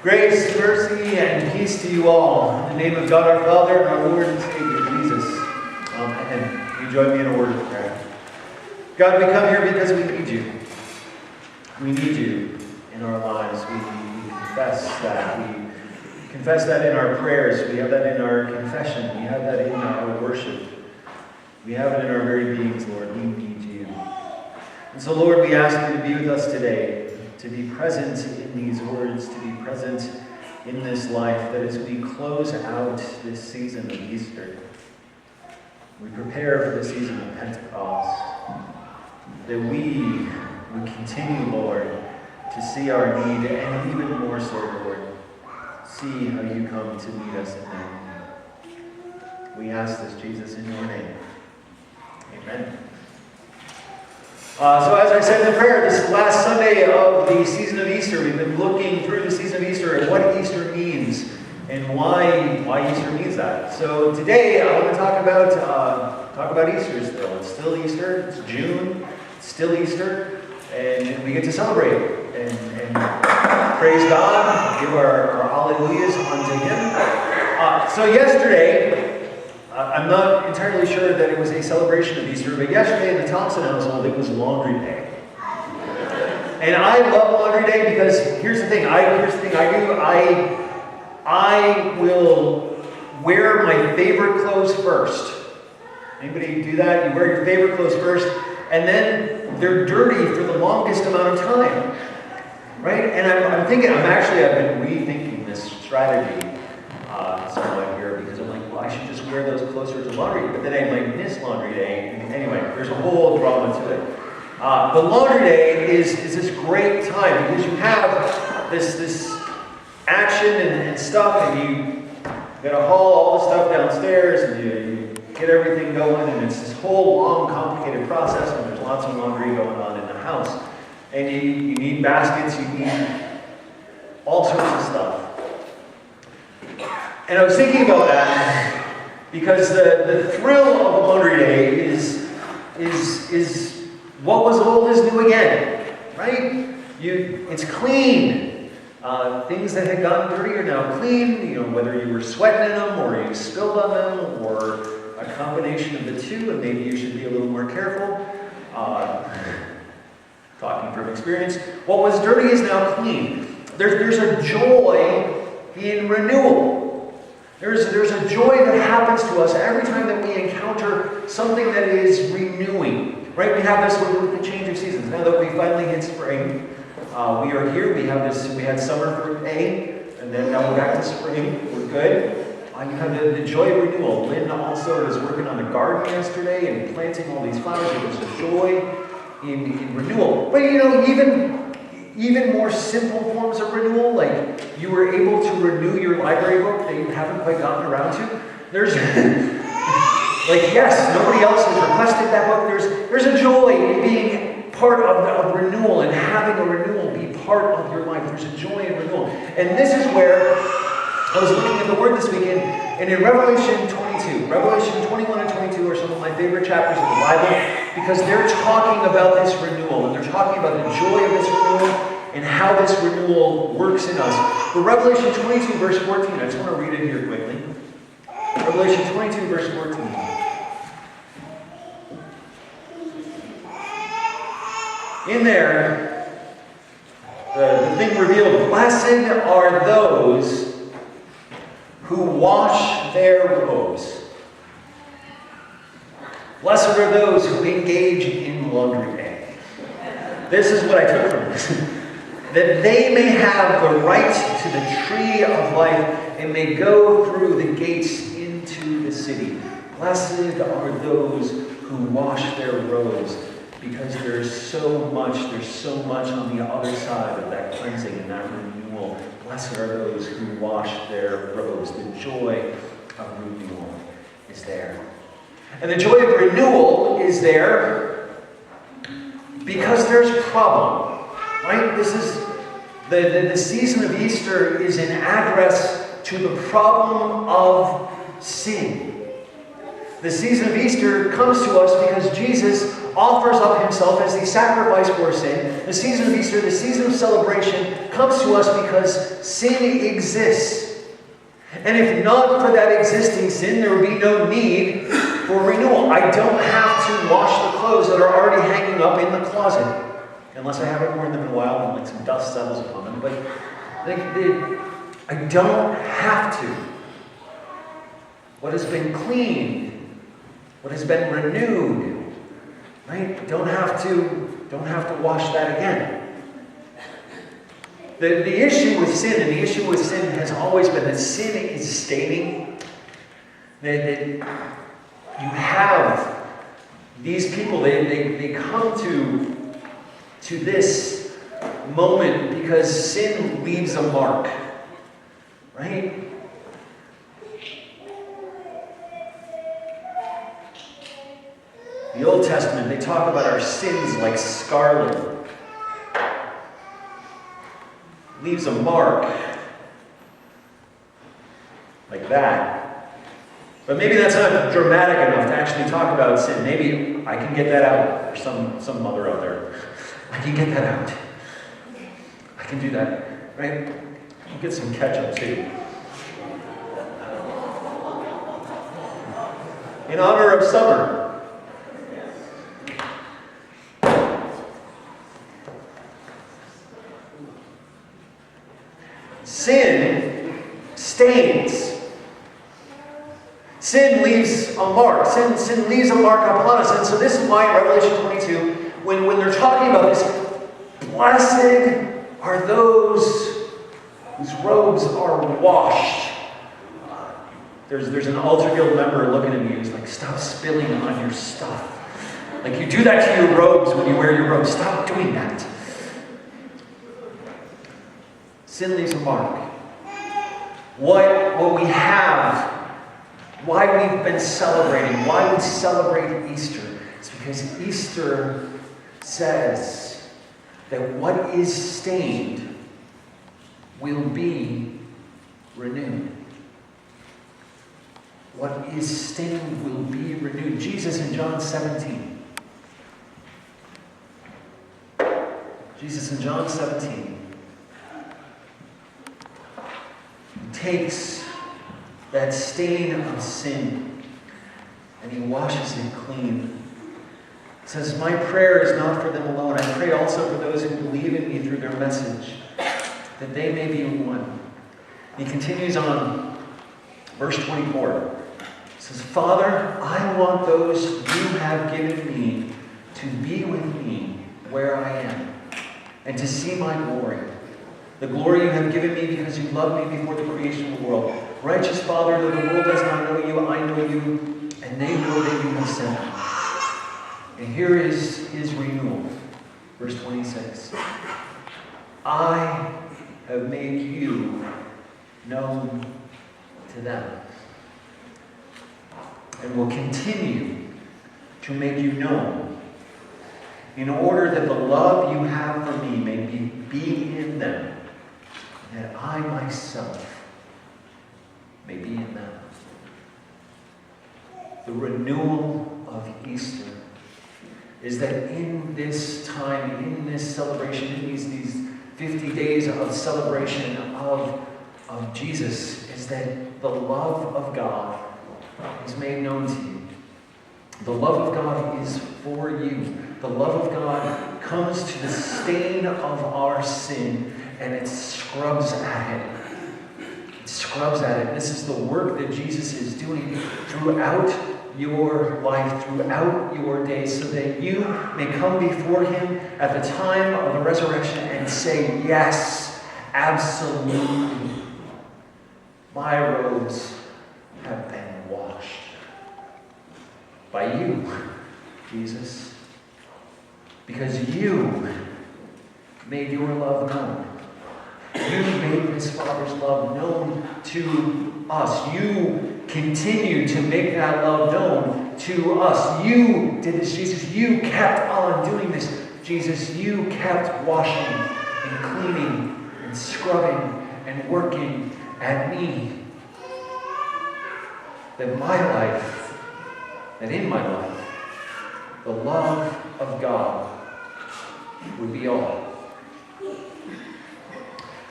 Grace, mercy, and peace to you all. In the name of God our Father and our Lord and Savior, Jesus. Amen. You join me in a word of prayer. God, we come here because we need you. We need you in our lives. We confess that. We confess that in our prayers. We have that in our confession. We have that in our worship. We have it in our very beings, Lord. We need you. And so, Lord, we ask you to be with us today, to be present in these words, to be present in this life, that as we close out this season of Easter, we prepare for the season of Pentecost, that we would continue, Lord, to see our need, and even more so, Lord, see how you come to meet us in that need. We ask this, Jesus, in your name. Amen. So as I said in the prayer, this is the last Sunday of the season of Easter. We've been looking through the season of Easter and what Easter means and why Easter means that. So today I want to talk about Easter still. It's still Easter. It's June. It's still Easter. And we get to celebrate and praise God, give our hallelujahs unto Him. So yesterday, I'm not entirely sure that it was a celebration of Easter, but yesterday in the Thompson household, it was laundry day. And I love laundry day because here's the thing I do. I will wear my favorite clothes first. Anybody do that? You wear your favorite clothes first, and then they're dirty for the longest amount of time. Right? And I've been rethinking this strategy somewhat here, because I'm like, well, I should just wear those closer to laundry, but then I might miss laundry day. Anyway, there's a whole drama to it. But laundry day is this great time because you have this action and stuff, and you gotta haul all the stuff downstairs, and you get everything going, and it's this whole long, complicated process, and there's lots of laundry going on in the house. And you need baskets, you need all sorts of stuff. And I was thinking about that because the thrill of laundry day is what was old is new again, right? It's clean. Things that had gotten dirty are now clean. You know, whether you were sweating in them or you spilled on them or a combination of the two, and maybe you should be a little more careful. Talking from experience, what was dirty is now clean. There's a joy in renewal. There's a joy that happens to us every time that we encounter something that is renewing. Right? We have this with the change of seasons. Now that we finally hit spring, we are here. We had summer for May, and then now we're back to spring. We're good. You have the joy of renewal. Lynn also was working on the garden yesterday and planting all these flowers. There's a joy in renewal. But you know, even more simple forms of renewal, like you were able to renew your library book that you haven't quite gotten around to. There's like, yes, nobody else has requested that book. There's a joy in being part of renewal and having a renewal be part of your life. There's a joy in renewal. And this is where I was looking at the Word this weekend, and in Revelation 22, Revelation 21 and 22 are some of my favorite chapters of the Bible, because they're talking about this renewal, and they're talking about the joy of this renewal and how this renewal works in us. But Revelation 22, verse 14, I just want to read it here quickly. Revelation 22, verse 14. In there, the thing revealed, blessed are those who wash their robes. Blessed are those who engage in laundry day. This is what I took from this. That they may have the right to the tree of life and may go through the gates into the city. Blessed are those who wash their robes, because there's so much on the other side of that cleansing and that renewal. Blessed are those who wash their robes. The joy of renewal is there. And the joy of renewal is there because there's a problem, right? This is the season of Easter is an address to the problem of sin. The season of Easter comes to us because Jesus offers up himself as the sacrifice for sin. The season of Easter, the season of celebration, comes to us because sin exists. And if not for that existing sin, there would be no need for renewal. I don't have to wash the clothes that are already hanging up in the closet. Unless I haven't worn them in a while and like some dust settles upon them. But I don't have to. What has been cleaned, what has been renewed, right? Don't have to wash that again. The issue with sin, and the issue with sin has always been that sin is staining. That you have these people, they come to this moment because sin leaves a mark, right? The Old Testament, they talk about our sins like scarlet. Leaves a mark like that. But maybe that's not dramatic enough to actually talk about sin. Maybe I can get that out. There's some mother out there. I can get that out. I can do that, right? I'll get some ketchup too. In honor of summer. Sin stains. Sin leaves a mark. Sin leaves a mark upon us. And so this is why in Revelation 22, when they're talking about this, blessed are those whose robes are washed. There's an altar guild member looking at me who's like, stop spilling on your stuff. Like you do that to your robes when you wear your robes. Stop doing that. Sin leaves a mark. What we have, why we've been celebrating, why we celebrate Easter, is because Easter says that what is stained will be renewed. What is stained will be renewed. Jesus in John 17. Jesus in John 17. Takes that stain of sin and he washes it clean. It says, my prayer is not for them alone. I pray also for those who believe in me through their message, that they may be one. He continues on, verse 24. It says, Father, I want those you have given me to be with me where I am, and to see my glory. The glory you have given me because you loved me before the creation of the world. Righteous Father, though the world does not know you, I know you, and they know that you have sent me. And here is his renewal. Verse 26. I have made you known to them, and will continue to make you known, in order that the love you have for me may be in them, that I myself may be in them. The renewal of Easter is that in this time, in this celebration, in these 50 days of celebration of Jesus, is that the love of God is made known to you. The love of God is for you. The love of God comes to the stain of our sin, and it scrubs at it. It scrubs at it. This is the work that Jesus is doing throughout your life, throughout your days, so that you may come before him at the time of the resurrection and say, yes, absolutely. My robes have been washed by you, Jesus, because you made your love known. You made this Father's love known to us. You continue to make that love known to us. You did this, Jesus. You kept on doing this, Jesus. You kept washing and cleaning and scrubbing and working at me. That in my life, the love of God would be all.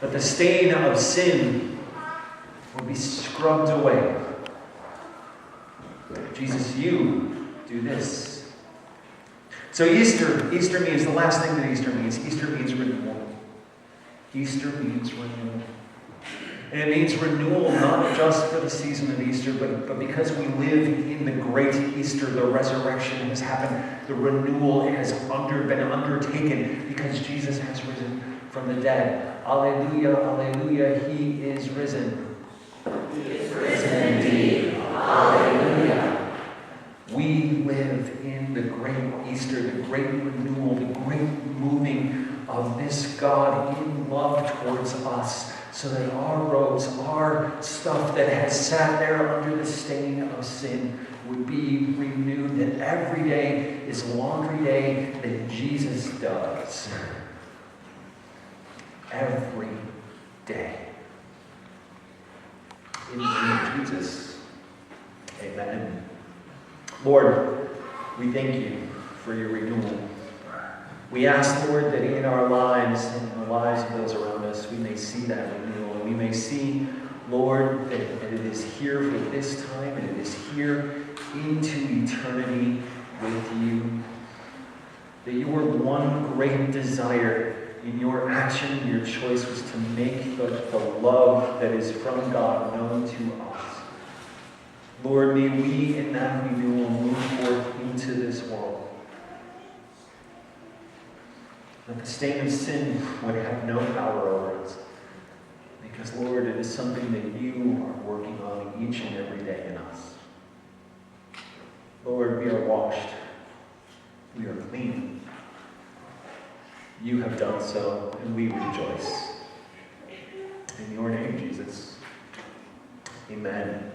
That the stain of sin would be scrubbed away. Jesus, you do this. So Easter means, the last thing that Easter means renewal. Easter means renewal. And it means renewal not just for the season of Easter, but because we live in the great Easter, the resurrection has happened. The renewal has been undertaken because Jesus has risen from the dead. Alleluia, alleluia, he is risen. He is risen indeed. Alleluia. We live in the great Easter, the great renewal, the great moving of this God in love towards us, so that our robes, our stuff that has sat there under the stain of sin would be renewed, that every day is laundry day that Jesus does. Every day. In the name of Jesus. Amen. Lord, we thank you for your renewal. We ask, Lord, that in our lives and in the lives of those around us, we may see that renewal. And we may see, Lord, that it is here for this time and it is here into eternity with you. That your one great desire in your action, in your choice, was to make the love that is from God known to us. Lord, may we in that renewal move forth into this world. That the stain of sin would have no power over us. Because, Lord, it is something that you are working on each and every day in us. Lord, we are washed. We are clean. You have done so, and we rejoice. In your name, Jesus. Amen.